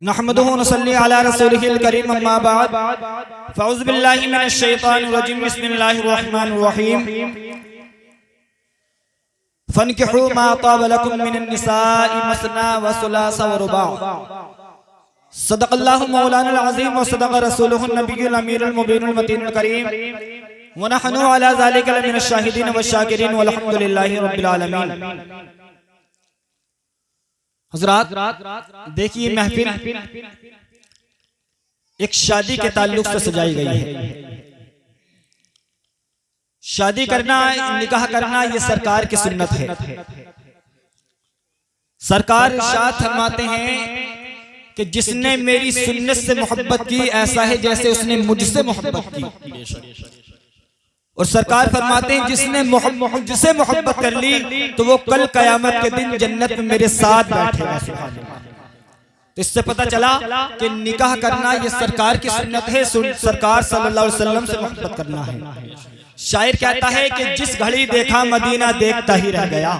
नहमदुहु व नसल्ली अला रसूलिहिल करीम अम्मा बाद फ़अऊज़ु बिल्लाहि मिनश शैतानिर रजीम बिस्मिल्लाहिर रहमानिर रहीम फन्किहू मा ताब लकुम मिनन निसाइ मसना व सुलासा व रुबा सदक़ल्लाहु मौलानाल अज़ीम व सदक़ रसूलुहुन नबियुल अमीरुल मुबीनुल मतीनुल करीम व नहनु अला ज़ालिका लमिनश शाहिदीन व शाकिरीन वल्हम्दुलिल्लाहि रब्बिल आलमीन। हज़रात देखिए, महफिल एक शादी के ताल्लुक से सजाई गई है। शादी करना, निकाह करना ये सरकार की सुन्नत है। सरकार इरशाद फरमाते हैं कि जिसने मेरी सुन्नत से मोहब्बत की ऐसा है जैसे उसने मुझसे मोहब्बत की। और सरकार फरमाते हैं जिससे मोहब्बत कर ली तो वो कल कयामत के दिन जन्नत में मेरे साथ बैठेगा। तो इससे पता चला कि निकाह करना ये सरकार की सुन्नत है। सरकार सल्लल्लाहु अलैहि वसल्लम से मोहब्बत करना है। शायर कहता है कि जिस घड़ी देखा मदीना देखता ही रह गया।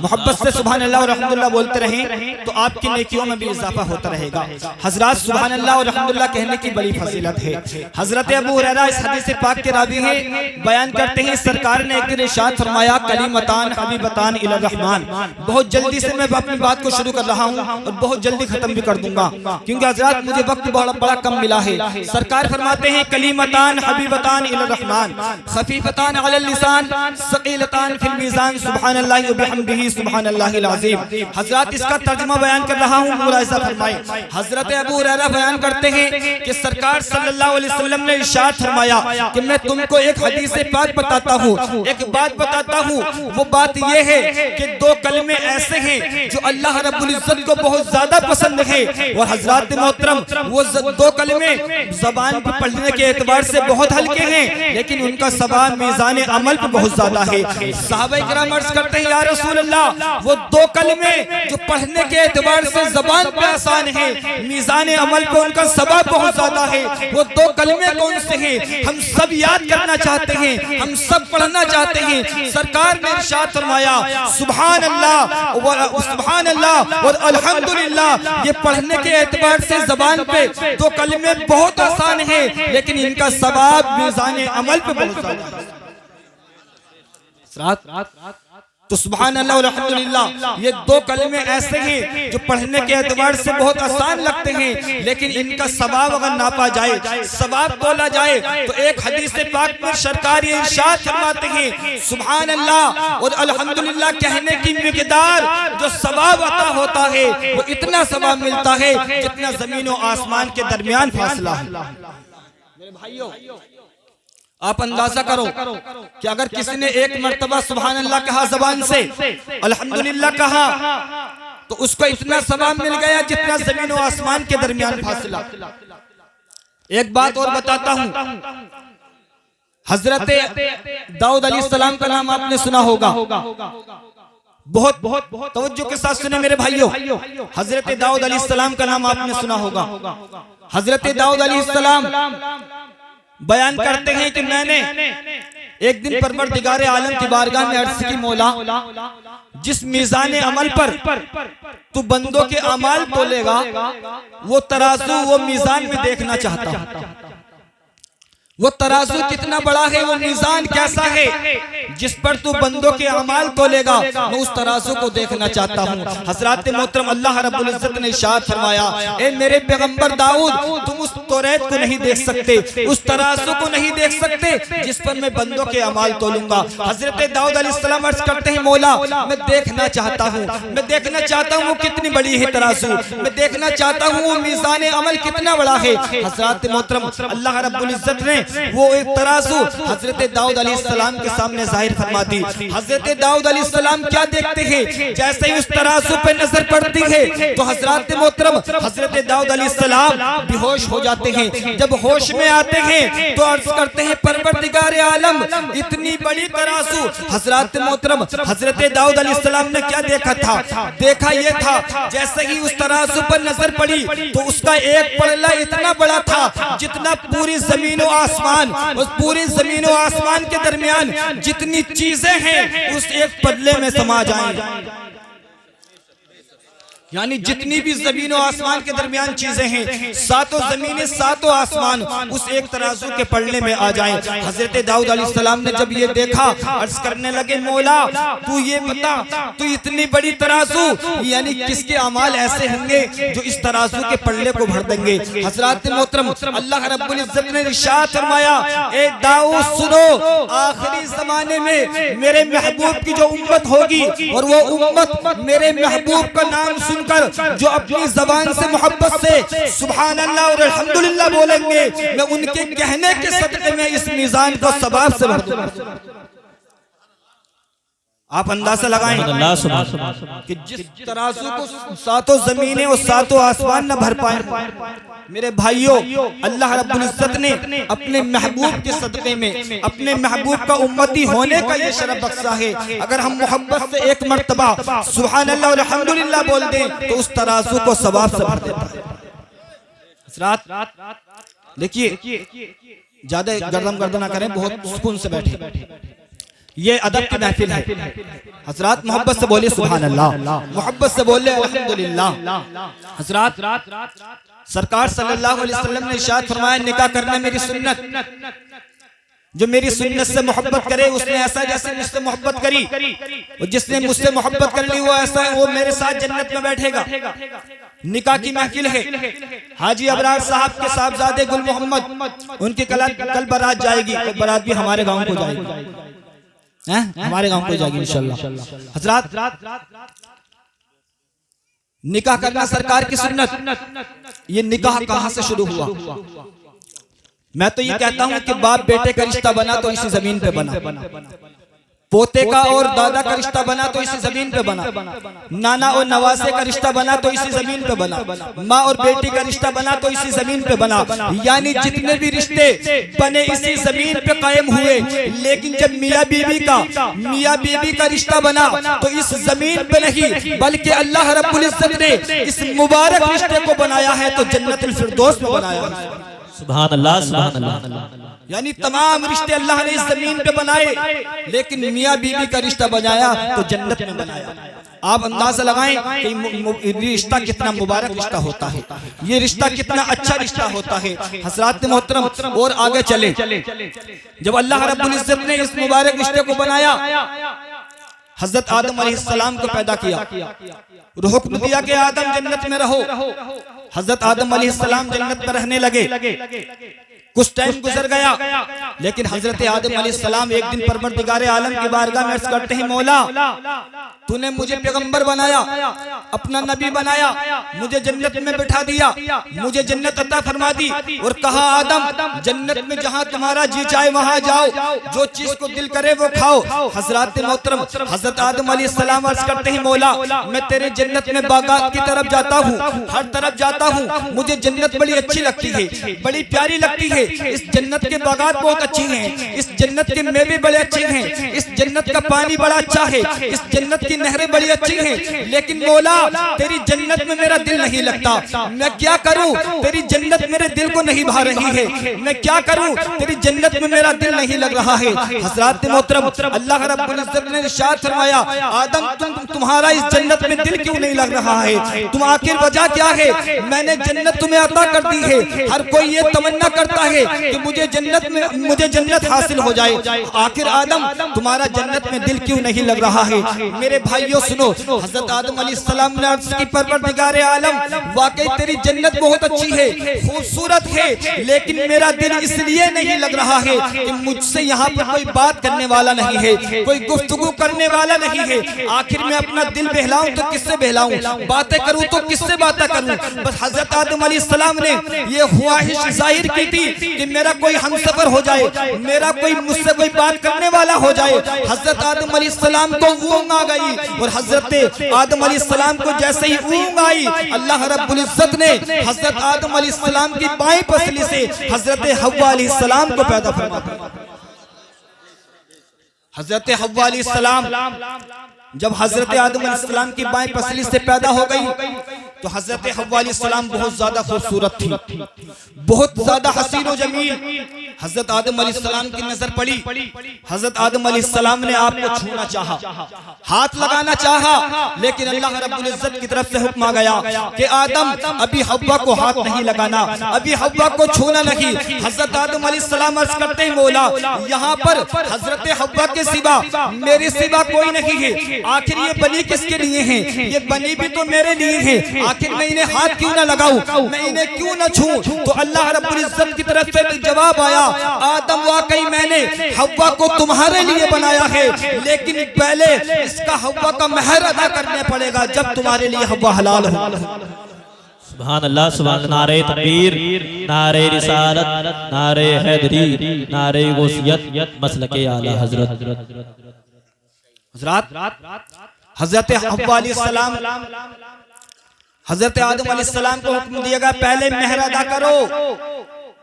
मोहब्बत से सुभान अल्लाह और अल्हम्दुलिल्लाह बोलते रहें तो आपकी नेकियों में भी इजाफा होता रहेगा। हजरत सुभान अल्लाह और अल्हम्दुलिल्लाह कहने की बड़ी फजीलत है। हजरत अबू हुरैरा इस हदीस पाक के रावी हैं, बयान करते हैं सरकार ने एक दिन इरशाद फरमाया कलीमतान हबीबतान इला रहमान। बहुत जल्दी से मैं अपनी बात को शुरू कर रहा हूँ और बहुत जल्दी खत्म भी कर दूंगा क्योंकि हजरत मुझे वक्त बड़ा कम मिला है। सरकार फरमाते हैं कलीमतान हबीबतान इला रहमान खफीफतान अलल लिसान सकीलतान फिल मीज़ान सुब्हानल्लाहि व बिहम्दिही सुब्हानल्लाहिल अज़ीम। हज़रत इसका तर्जुमा बयान कर रहा हूँ, मुलाहिज़ा फरमाएं। हज़रत अबू हुरैरा बयान करते हैं कि सरकार सल्लल्लाहु अलैहि वसल्लम ने इरशाद फरमाया कि मैं तुमको एक हदीस पाक बताता हूँ, एक बात बताता हूँ। वो बात ये है कि दो कलमे ऐसे हैं जो अल्लाह रब्बुल इज़्ज़त को बहुत ज्यादा पसंद है। और हज़रत मोहतरम वो दो कलमे ज़बान पर पढ़ने के एतबार से बहुत हल्के हैं लेकिन उनका सवाब मीज़ान अमल पे बहुत ज्यादा है। सहाबा इकराम अर्ज़ करते हैं या रसूल अल्लाह, वो दो कलमे जो पढ़ने के एतबार से ज़बान पे आसान है, मीज़ान अमल पे उनका सवाब बहुत ज्यादा है, वो दो कलमे कौन से हैं? हम सब याद करना चाहते हैं, हम सब पढ़ना चाहते हैं। सरकार ने इरशाद फरमाया सुभान अल्लाह और अल्हम्दुलिल्लाह। ये पढ़ने के एतबार से ज़बान पे दो कलमे बहुत आसान है लेकिन इनका सवाब मीज़ान अमल पे बहुत ज्यादा है। तो सुभान अल्लाह और अल्हम्दुलिल्लाह ये दो कलमे ऐसे हैं जो पढ़ने के एतबार से बहुत आसान लगते हैं लेकिन इनका सवाब अगर नापा जाए, सवाब तोला जाए तो एक हदीस पाक में सरकार ये इरशाद फरमाते हैं सुभान अल्लाह और अल्हम्दुलिल्लाह कहने की मिकदार जो सवाब अता होता है वो इतना सवाब मिलता है जितना जमीन और आसमान के दरमियान फासला है। मेरे भाइयों, आप अंदाजा करो कि अगर किसी ने एक मर्तबा सुभान अल्लाह कहा जबान से, अल्हम्दुलिल्लाह कहा तो उसको इतना सवाब मिल गया जितना जमीन और आसमान के दरमियान फासला। एक बात और बताता हूं, हजरत दाऊद अलैहिस्सलाम का नाम आपने सुना होगा। बहुत तवज्जो के साथ सुने मेरे भाइयों, हजरत दाऊद अलैहिस्सलाम का नाम आपने सुना होगा। हजरत दाऊद अलैहिस्सलाम बयान करते हैं कि मैंने एक दिन परवरदिगार आलम की बारगाह में अर्ज़ की मौला, जिस मीज़ान अमल पर तू बंदों के अमाल तोलेगा वो तराजू वो मीज़ान में देखना चाहता हूं। वो तराजू कितना बड़ा है, वो मीज़ान कैसा है जिस पर तू बंदों के अमाल तोलेगा, मैं उस तराजू को देखना चाहता हूँ। हज़रत मोहतरम अल्लाह रब्बुल इज़्ज़त ने इरशाद फरमाया ए मेरे पैगंबर दाऊद, तुम उस तौरात को नहीं देख सकते, उस तराजू को नहीं देख सकते जिस पर मैं बंदों के अमाल तोलूंगा। हज़रत दाऊद अलैहिस्सलाम अर्ज़ करते हैं मौला मैं देखना चाहता हूँ, मैं देखना चाहता हूँ वो कितनी बड़ी है तराजू, मैं देखना चाहता हूँ वो मीज़ान अमल कितना बड़ा है। हज़रत मोहतरम अल्लाह रब्बुल इज़्ज़त ने वो एक तराजू हजरत दाऊद अलैहिस्सलाम के सामने जाहिर फरमा दी। हजरत दाऊद अलैहिस्सलाम क्या देखते हैं, जैसे ही उस तराजू पे नजर पड़ती है तो हजरत मोहतरम हजरत दाऊद अलैहिस्सलाम बेहोश हो जाते हैं। जब होश में आते हैं तो अर्ज करते हैं परवरदिगार आलम इतनी बड़ी तराजू। हजरत मोहतरम हजरत दाऊद अलैहिस्सलाम ने क्या देखा था? देखा ये था जैसे ही उस तराजू पर नजर पड़ी तो उसका एक पल्ला इतना बड़ा था जितना पूरी जमीन और आसमान, उस पूरी जमीन और आसमान के दरमियान जितनी चीजें हैं उस एक पल्ले में समा जाएंगी। यानी जितनी भी जमीन और आसमान के दरमियान चीजें हैं, सातों जमीनें सातों आसमान उस एक तराजू के पलड़े में आ जाएं। हजरत दाऊद अलैहिस्सलाम ने जब ये देखा, अर्ज करने लगे, मौला तू ये बता, तू इतनी बड़ी तराजू, यानी किसके अमाल ऐसे होंगे जो इस तराजू के पलड़े को भर देंगे। हजरत मोहतरम अल्लाह रब्बुल इज्जत ने इरशाद फरमाया, ए दाऊद सुनो, आखिरी जमाने में मेरे महबूब की जो उम्मत होगी और वो उम्मत मेरे महबूब का नाम सुनकर जो अपनी जबान से मोहब्बत से सुभान अल्लाह और अल्हम्दुलिल्लाह बोलेंगे, मैं उनके कहने के सदक़े में इस मीज़ान को सवाब से भर दूंगा। आप अंदाजा लगाएं कि जिस तराजू को सातों जमीनें और सातों आसमान न भर पाए, मेरे भाइयों अल्लाह रब्बुल इज्जत ने अपने महबूब के सदक़े में अपने महबूब का उम्मती होने का ये शरफ बख्शा है। अगर हम मोहब्बत से एक मर्तबा सुभान अल्लाह और अल्हम्दुलिल्लाह बोल दें तो उस तराजू को सवाब से भर देता है। देखिए, ज्यादा गर्दन ना करें, बहुत सुकून से बैठे, ये अदब की महफिल है। हजरात मोहब्बत से बोले सुभान अल्लाह, मोहब्बत से बोले अल्हम्दुलिल्लाह। हजरात सरकार सल्लल्लाहु अलैहि वसल्लम ने इरशाद फरमाया, निकाह करना मेरी सुन्नत, जो मेरी सुन्नत से मोहब्बत करे उसने ऐसा जैसे मुझसे मोहब्बत करी, और जिसने मुझसे मोहब्बत कर ली वो ऐसा, वो मेरे साथ जन्नत में बैठेगा। निकाह की महफिल है। हाजी अबरार साहब के साहबजादे गुल मोहम्मद, उनकी कल बारात जाएगी, बारात भी हमारे गाँव को जाएगी, हमारे गांव को जाएगी इंशाअल्लाह। हजरात निकाह करना सरकार की सुन्नत। ये निकाह कहां से शुरू हुआ? मैं तो ये कहता हूं कि बाप बेटे का रिश्ता बना तो इसी जमीन पे बना, पोते का और दादा का रिश्ता बना तो इसी जमीन पे बना, नाना और नवासे का रिश्ता बना तो इसी जमीन पे बना, माँ और बेटी का रिश्ता बना तो इसी जमीन पे बना। यानी जितने भी रिश्ते बने इसी जमीन पे कायम हुए। लेकिन जब मियाँ बीवी का रिश्ता बना तो इस जमीन पे नहीं बल्कि अल्लाह रब्बुल इज्जत ने इस मुबारक रिश्ते को बनाया है तो जन्नतुल फिरदौस में बनाया है। सुभान अल्लाह, सुभान अल्लाह। यानी तमाम रिश्ते अल्लाह ने इस जमीन पे बनाए, लेकिन मियाँ बीवी का रिश्ता बनाया तो जन्नत में बनाया। आप अंदाजा लगाएं कि रिश्ता कितना मुबारक रिश्ता होता है, ये रिश्ता कितना अच्छा रिश्ता होता है। हज़रात मोहतरम और आगे चले, जब अल्लाह रब्बुल इज्जत ने इस मुबारक रिश्ते को बनाया, हजरत आदम अलैहिस्सलाम को पैदा किया और हुक्म दिया कि आदम जन्नत में रहो। हजरत आदम अलैहिस्सलाम जन्नत में रहने लगे। कुछ टाइम गुजर गया, लेकिन हजरत आदम अलैहिस्सलाम एक दिन परवरदिगार आलम की बारगाह में अर्ज करते हैं, मौला तूने मुझे पैगंबर बनाया, अपना नबी बनाया, मुझे जन्नत में बिठा दिया, मुझे जन्नत अता फरमा दी और कहा आदम जन्नत में जहां तुम्हारा जी चाहे वहां जाओ, जो चीज को दिल करे वो खाओ। हजरत मोहतरम हजरत आदम अलैहिस्सलाम अर्ज करते हैं, मौला मैं तेरे जन्नत में बागात की तरफ जाता हूँ, हर तरफ जाता हूँ, मुझे जन्नत बड़ी अच्छी लगती है, बड़ी प्यारी लगती है। इस जन्नत के बागात बहुत अच्छी हैं, इस जन्नत के मेवे बड़े अच्छे हैं, इस जन्नत का पानी बड़ा अच्छा है, इस जन्नत की नहरें बड़ी अच्छी हैं, लेकिन मौला तेरी जन्नत में मेरा दिल नहीं लगता, मैं क्या करूं? तेरी जन्नत मेरे दिल को नहीं भा रही है, मैं क्या करूं? तेरी जन्नत में मेरा दिल नहीं लग रहा है। हज़रात मोहतरम अल्लाह रब्बुल इज्जत ने इरशाद फरमाया, आदम तुम्हारा इस जन्नत में दिल क्यों नहीं लग रहा है? तुम आखिर वजह क्या है? मैंने जन्नत तुम्हें अता कर दी है, हर कोई ये तमन्ना करता है कि मुझे जन्नत हासिल हो जाए। आखिर आदम तुम्हारा जन्नत में दिल क्यों नहीं लग रहा है? मेरे भाइयों सुनो, हजरत आदम अलैहिस्सलाम ने अर्ज की, परवरदिगार आलम वाकई तेरी जन्नत बहुत अच्छी है, खूबसूरत है, लेकिन मेरा दिल इसलिए नहीं लग रहा है कि मुझसे यहाँ पर कोई बात करने वाला नहीं है, कोई गुफ्तगू करने वाला नहीं है। आखिर मैं अपना दिल बहलाऊं तो किससे बहलाऊं, बातें करूं तो किससे बातें करूं? बस हजरत आदम अलैहिस्सलाम ने ये ख्वाहिश जाहिर की थी कि मेरा कोई हमसफर हो जाए, मेरा कोई मुझसे कोई बात करने वाला हो जाए। हजरत आदम अलैहिस्सलाम को ऊँग आ गई और हजरत आदम अलैहिस्सलाम को जैसे ही ऊँग आई, अल्लाह रब्बुल इज्जत ने हजरत आदम अलैहिस्सलाम की बाएं पसली से हजरत हव्वा अलैहिस्सलाम को पैदा फरमा दिया। हजरत हव्वा अलैहिस्सलाम जब हजरत आदम अलैहिस्सलाम की बाएं पसली से पैदा हो गई तो हजरत हव्वा अलैहिस्सलाम बहुत ज्यादा खूबसूरत थी, बहुत ज्यादा हसीन और जमील, हजरत आदम अलैहिस्सलाम की नजर पड़ी। हजरत आदम अलैहिस्सलाम ने आपको छूना चाहा, हाथ लगाना चाहा, लेकिन अल्लाह रब्बुल इज्जत की तरफ से हुक्म आ गया कि आदम अभी हव्वा को हाथ नहीं लगाना, अभी हव्वा को छूना नहीं। हजरत आदम अलैहिस्सलाम अर्ज करते हैं मौला यहाँ पर हजरत हव्वा के सिवा मेरे सिवा कोई नहीं है, आखिर ये बनी किसके लिए है? ये बनी भी तो मेरे लिए है, आखिर मैं इन्हें हाथ क्यों ना लगाऊं, मैं इन्हें क्यों ना छूं? तो अल्लाह रब्बुल इज्जत की तरफ से जवाब आया, आदम वाकई मैंने हव्वा को तुम्हारे लिए बनाया है, लेकिन पहले इसका हव्वा का महर अदा करना पड़ेगा जब तुम्हारे लिए हव्वा हलाल हो। सुभान अल्लाह, सुभान अल्लाह। नारे तकबीर, नारे रिसालत, नारे हैदरी, नारे गौसियत, मसलके आला हजरत। हजरत हव्वा अलैहिस्सलाम, हजरत आदम अलैहिस्सलाम को हुक्म दिया गया पहले महर अदा करो,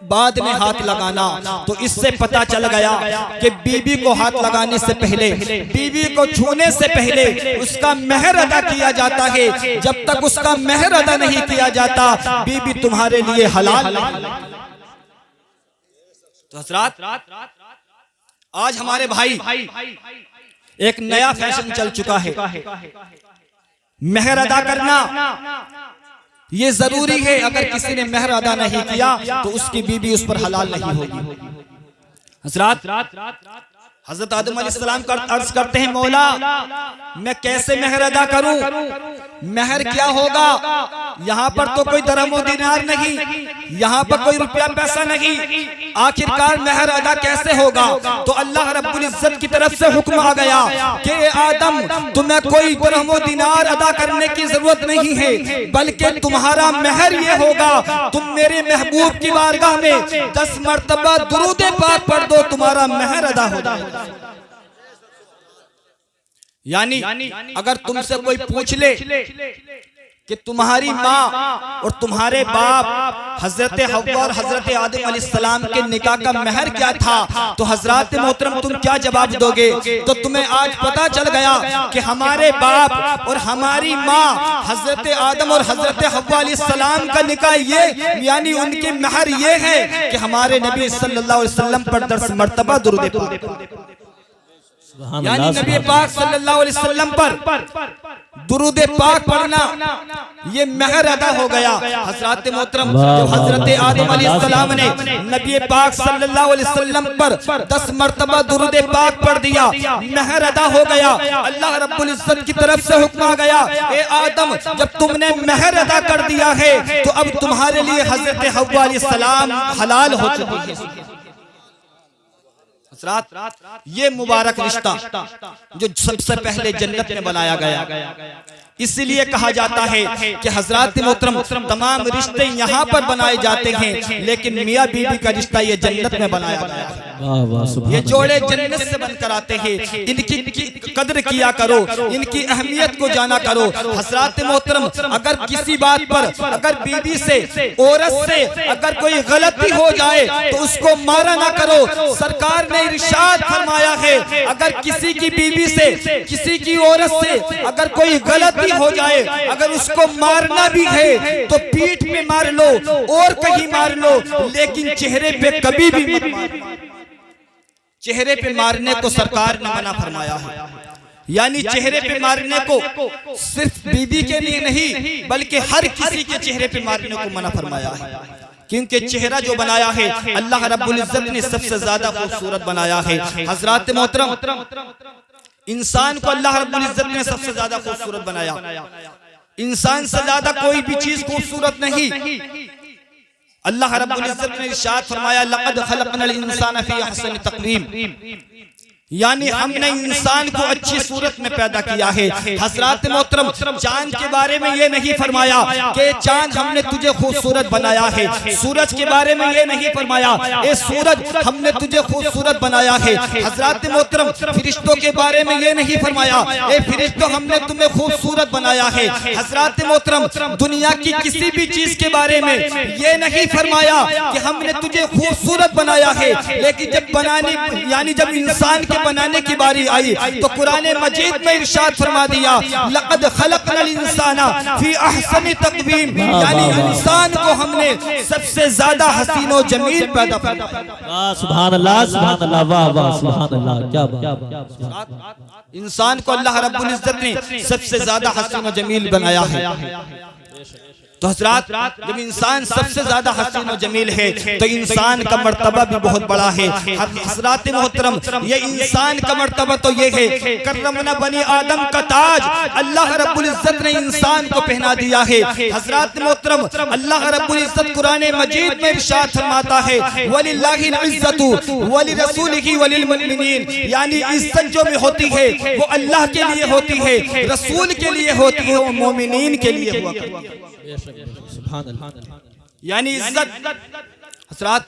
बाद में हाथ लगाना। तो इससे पता चल गया कि बीबी को हाथ लगाने से पहले, बीबी को छूने से पहले उसका महर अदा किया जाता है। जब तक उसका महर अदा नहीं किया जाता बीबी तुम्हारे लिए हलाल नहीं। तो हज़रात आज हमारे भाई एक नया फैशन चल चुका है, महर अदा करना ये जरूरी है। अगर किसी ने महर अदा नहीं किया तो उसकी बीबी उस पर हलाल नहीं होगी। हज़रात हजरत आदम अलैहिस्सलाम का अर्ज करते हैं मौला मैं कैसे महर अदा करूं? महर क्या होगा? यहाँ पर तो कोई दरहम व दीनार नहीं, यहाँ पर कोई रुपया पैसा नहीं, आखिरकार महर अदा कैसे होगा? तो अल्लाह रब्बुल इज्जत की तरफ से हुक्म आ गया कि आदम तुम्हें कोई दरहम व दीनार अदा करने की जरूरत नहीं है, बल्कि तुम्हारा महर ये होगा तुम मेरे महबूब की बारगाह में 10 मरतबा दुरूद पाक पढ़ दो, तुम्हारा महर अदा हो जाएगा। यानी अगर तुमसे कोई पूछ ले कि तुम्हारी माँ और तुम्हारे बाप हजरत हव्वा और हजरत आदम अलैहिस्सलाम के निकाह का महर क्या था, तो हजरत मोहतरम तुम क्या जवाब दोगे? तो तुम्हें आज पता चल गया कि हमारे बाप और हमारी माँ हजरत आदम और हजरत हव्वा अलैहिस्सलाम का निकाह ये, यानी उनके महर ये है कि हमारे नबी सल्लल्लाहु अलैहि वसल्लम पर 10 मरतबा दुरूद पाक, यानी नबी पाक सल्लल्लाहु अलैहि वसल्लम पर दुरूद पाक पढ़ना ये महर अदा हो गया। हजरत मोहतरम जब हजरत आदम अलैहिस्सलाम ने नबी पाक सल्लल्लाहु अलैहि वसल्लम पर 10 मरतबा दुरूद पाक पढ़ दिया, महर अदा हो गया। अल्लाह रब्बुल इज्जत की तरफ से हुक्म आ गया, ए आदम जब तुमने महर अदा कर दिया है तो अब तुम्हारे लिए हजरत हव्वा अलैहिस्सलाम हलाल हो चुकी है। ये मुबारक रिश्ता जो सबसे पहले जन्नत में बनाया गया, इसलिए कहा जाता है कि हजरत मोहतरम तमाम रिश्ते यहाँ पर बनाए जाते हैं, लेकिन मियाँ बीबी का रिश्ता ये जन्नत में बनाया गया है। ये जोड़े जन्नत से बनकर आते हैं, इनकी कदर किया करो, इनकी अहमियत को जाना करो। हजरत मोहतरम अगर किसी बात पर, अगर बीबी से, औरत से अगर कोई गलती हो जाए तो उसको मारा ना करो। सरकार ने इरशाद फरमाया है अगर किसी की बीबी से, किसी की औरत से अगर कोई गलती हो जाए, अगर उसको मारना भी है तो पीठ में मार लो और कहीं मार लो, लेकिन चेहरे पे कभी भी मत मारना। चेहरे पे मारने को सरकार ने मना फरमाया है, यानी चेहरे पे मारने को सिर्फ बीबी के लिए नहीं बल्कि हर किसी के चेहरे पे मारने को मना फरमाया है, क्योंकि चेहरा जो बनाया है अल्लाह रब्बुल इज्जत ने सबसे ज्यादा खूबसूरत बनाया है। हजरत मोहतरम इंसान को अल्लाह रब्बुल इज्जत ने सबसे ज्यादा खूबसूरत बनाया, इंसान से ज्यादा कोई भी चीज खूबसूरत नहीं। अल्लाह रब्बुल इज्जत ने इरशाद फरमाया लक़द खलक़नल इंसान फी अहसनि तक़वीम, यानी हमने इंसान को अच्छी सूरत में पैदा किया है। हजरत मोहतरम चांद के बारे में ये नहीं फरमाया कि चांद हमने तुझे खूबसूरत बनाया है, सूरज के बारे में ये नहीं फरमाया ए सूरज हमने तुझे खूबसूरत बनाया है। हजरत मोहतरम फरिश्तों के बारे में ये नहीं फरमाया ए फरिश्तों हमने तुम्हें खूबसूरत बनाया है। हजरत मोहतरम दुनिया की किसी भी चीज के बारे में ये नहीं फरमाया कि हमने तुझे खूबसूरत बनाया है, लेकिन जब बनाने, यानी जब इंसान के के बनाने की बारी आई तो कुरान मजीद में इरशाद फरमा दिया, लक़द खलक़नल इंसाना फी अहसनी तक़वीम, यानी इंसान को हमने सबसे ज्यादा हसीन और जमील पैदा फरमाया। वाह सुभान अल्लाह, वाह वाह सुभान अल्लाह, क्या बात। इंसान को अल्लाह रब्बुल इज्जत ने सबसे ज्यादा हसीन और जमील बनाया है। तो हजरात, जब इंसान सबसे ज्यादा हसीन और जमील है तो इंसान का मर्तबा भी बहुत बड़ा है। हजरात मोहतरम, ये इंसान का मर्तबा तो ये है, करमना बनी आदम का ताज अल्लाह रब्बुल इज्जत ने इंसान को पहना दिया है। हजरात मोहतरम, अल्लाह रब्बुल इज्जत कुरान मजीद में इरशाद फरमाता है, वलिल्लाहिल इज्जतु वलिरसूलिही वलिल मुमिनीन, यानी इज्जत जो में होती है वो अल्लाह के लिए होती है, रसूल के लिए होती है, वो मोमिनीन के लिए हुआ करती है। यानी इज्जत हजरात,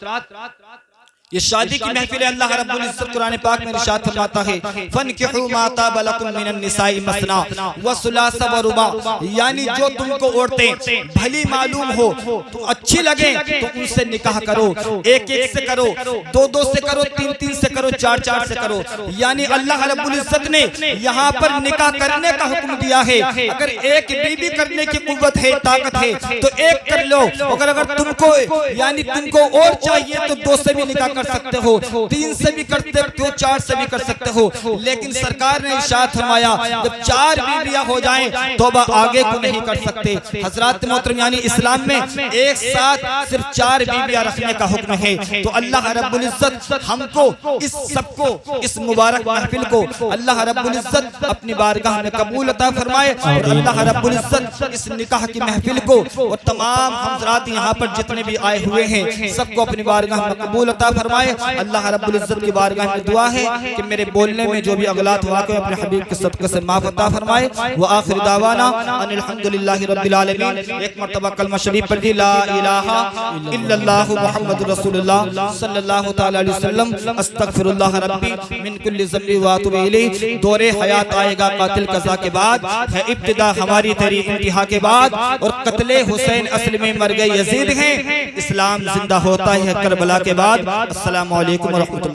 ये शादी की महफिल है। अल्लाह रब्बुल इज्जत कुरान पाक में इरशाद फरमाता है, फनकिहू मा ताबा लकुम मिनन निसाई मसना व सुलासा व रुबा, यानी जो तुमको औरतें भली मालूम हो, तो अच्छी लगे तो उनसे निकाह करो, एक एक से करो, दो दो से करो, तीन तीन से करो, चार चार से करो। यानी अल्लाह रब्बुल इज्जत ने यहाँ पर निकाह करने का हुक्म दिया है। अगर एक बीवी करने की कुव्वत है, ताकत है तो एक कर लो, अगर तुमको यानी तुमको और चाहिए तो दो से भी निकाह कर सकते हो, तीन से भी करते हो, चार से भी कर सकते हो। लेकिन सरकार ने इरशाद फरमाया, जब चार बीवियां हो जाएं तौबा आगे को नहीं कर सकते। हजरात मोहतरम, यानी इस्लाम में एक साथ सिर्फ चार बीवियां रखने का हुक्म है। तो अल्लाह रब्बुल इज्जत हमको, इस सबको, इस मुबारक महफिल को अल्लाह रब्बुल इज्जत अपनी बारगाह में कबूल अता फरमाए। और अल्लाह रब्बुल इज्जत इस निकाह की महफिल को और तमाम हज़रात यहाँ पर जितने भी आए हुए हैं सबको अपनी बारगाह में कबूल अता फरमाए। अल्लाह रब्बुल इज्जत की बारगाह में दुआ है कि मेरे बोलने में जो भी अगलात हुआ को अपने हबीब के सदक़े से माफ़ अता फरमाए। व आखिर दावाना अनिल हम्दुलिल्लाहि रब्बिल आलमीन। एक मरतबा कलमा शरीफ पढ़ दी, ला इलाहा इल्लल्लाहु मुहम्मदुर रसूलुल्लाह सल्लल्लाहु तआला अलैहि वसल्लम, अस्तगफिरुल्लाह रब्बी मिन कुल्लि ज़म्बि व अतूबु इलैहि। दौरे हयात आएगा कातिल कज़ा के बाद, है इब्तिदा हमारी तेरी इंतहा के बाद, और कत्ले हुसैन असल में मर गए यजीद हैं, इस्लाम जिंदा होता है करबला के बाद। अस्सलामु अलैकुम व रहमतुल्लाह।